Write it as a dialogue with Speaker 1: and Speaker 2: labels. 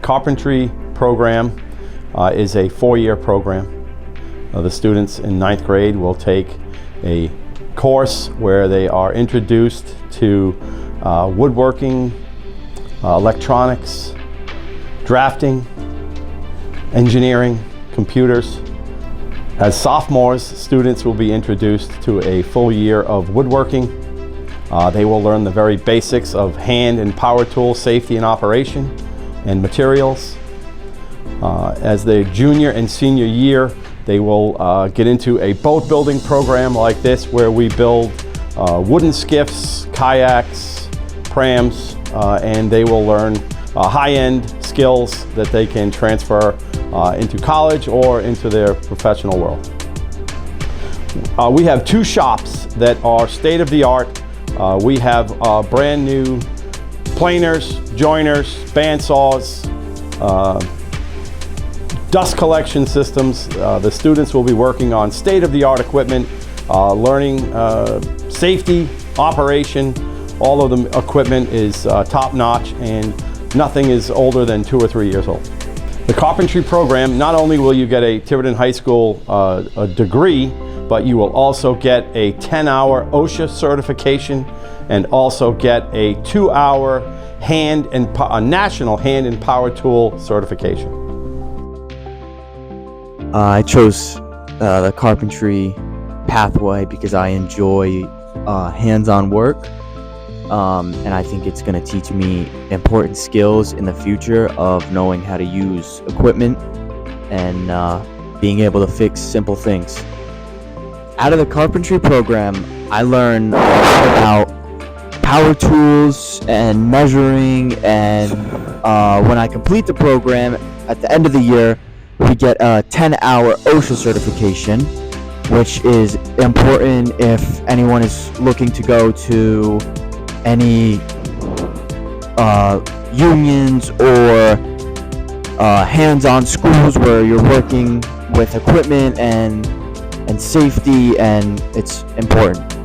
Speaker 1: Carpentry program is a 4-year program. The students in 9th grade will take a course where they are introduced to woodworking, electronics, drafting, engineering, computers. As sophomores, students will be introduced to a full year of woodworking. They will learn the very basics of hand and power tool safety and operation and materials. As their junior and senior year, they will get into a boat building program like this, where we build wooden skiffs, kayaks, prams, and they will learn high-end skills that they can transfer into college or into their professional world. We have 2 shops that are state-of-the-art. We have brand new planers, joiners, bandsaws, dust collection systems. The students will be working on state-of-the-art equipment, learning safety, operation. All of the equipment is top-notch, and nothing is older than 2 or 3 years old. The Carpentry program, not only will you get a Tiverton High School a degree, but you will also get a 10-hour OSHA certification and also get a 2-hour national hand and power tool certification.
Speaker 2: I chose the carpentry pathway because I enjoy hands-on work, and I think it's going to teach me important skills in the future of knowing how to use equipment and being able to fix simple things. Out of the carpentry program, I learned a lot about power tools and measuring, and when I complete the program at the end of the year, we get a 10-hour OSHA certification, which is important if anyone is looking to go to any unions or hands-on schools where you're working with equipment and safety, and it's important.